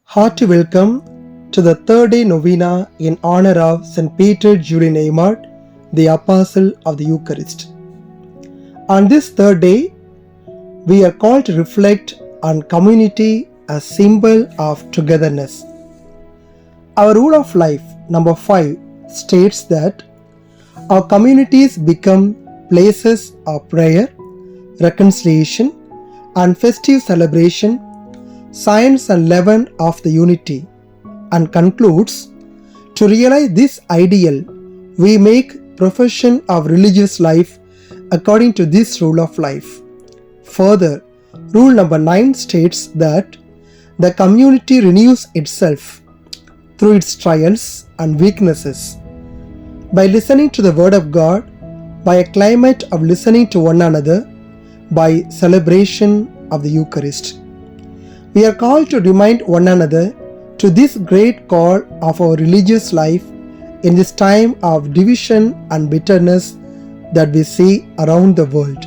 Hearty welcome to the third day Novena in honor of St. Peter Julian Eymard, the Apostle of the Eucharist. On this third day, we are called to reflect on community as symbol of togetherness. Our rule of life, number 5, states that our communities become places of prayer, reconciliation, and festive celebration, science and leaven of the unity, and concludes, to realize this ideal, we make profession of religious life according to this rule of life. Further, rule number 9 states that the community renews itself through its trials and weaknesses by listening to the Word of God, by a climate of listening to one another, by celebration of the Eucharist. We are called to remind one another to this great call of our religious life in this time of division and bitterness that we see around the world.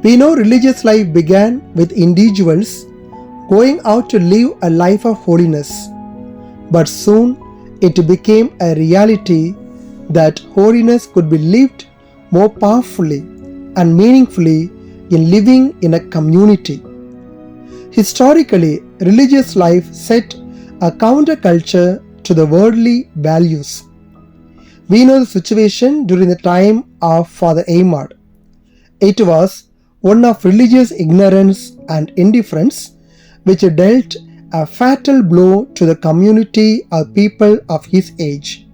We know religious life began with individuals going out to live a life of holiness, but soon it became a reality that holiness could be lived more powerfully and meaningfully in living in a community. Historically, religious life set a counterculture to the worldly values. We know the situation during the time of Father Eymard. It was one of religious ignorance and indifference which dealt a fatal blow to the community of people of his age.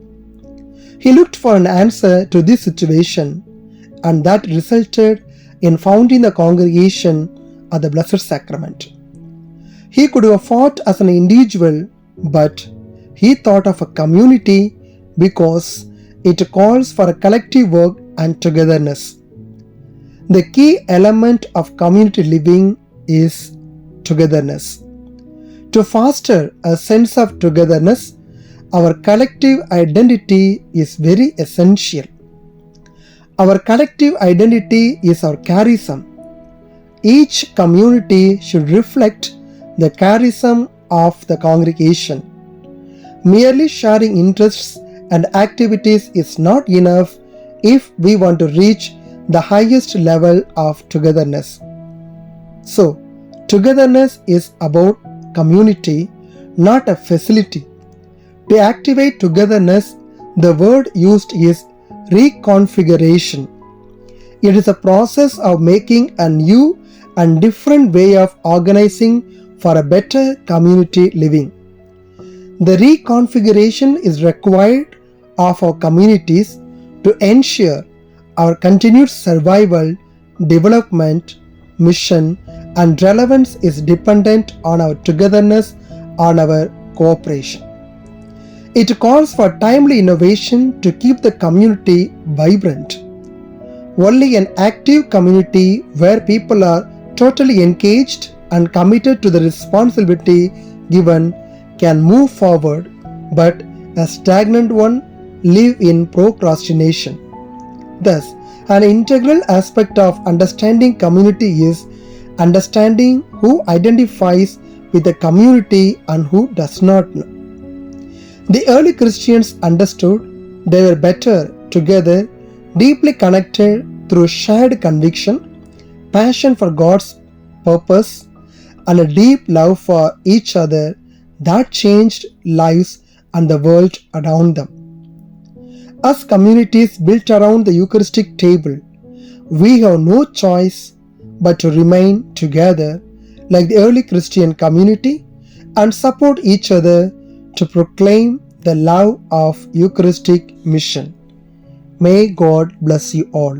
He looked for an answer to this situation, and that resulted in founding the Congregation of the Blessed Sacrament. He could have fought as an individual, but he thought of a community because it calls for a collective work and togetherness. The key element of community living is togetherness. To foster a sense of togetherness, our collective identity is very essential. Our collective identity is our charism. Each community should reflect the charism of the congregation. Merely sharing interests and activities is not enough if we want to reach the highest level of togetherness. So, togetherness is about community, not a facility. To activate togetherness, the word used is reconfiguration. It is a process of making a new and different way of organizing for a better community living. The reconfiguration is required of our communities to ensure our continued survival, development, mission, and relevance is dependent on our togetherness, on our cooperation. It calls for timely innovation to keep the community vibrant. Only an active community where people are totally engaged and committed to the responsibility given can move forward, but a stagnant one live in procrastination. Thus, an integral aspect of understanding community is understanding who identifies with the community and who does not know. The early Christians understood they were better together, deeply connected through shared conviction, passion for God's purpose, and a deep love for each other that changed lives and the world around them. As communities built around the Eucharistic table, we have no choice but to remain together like the early Christian community and support each other to proclaim the love of Eucharistic mission. May God bless you all.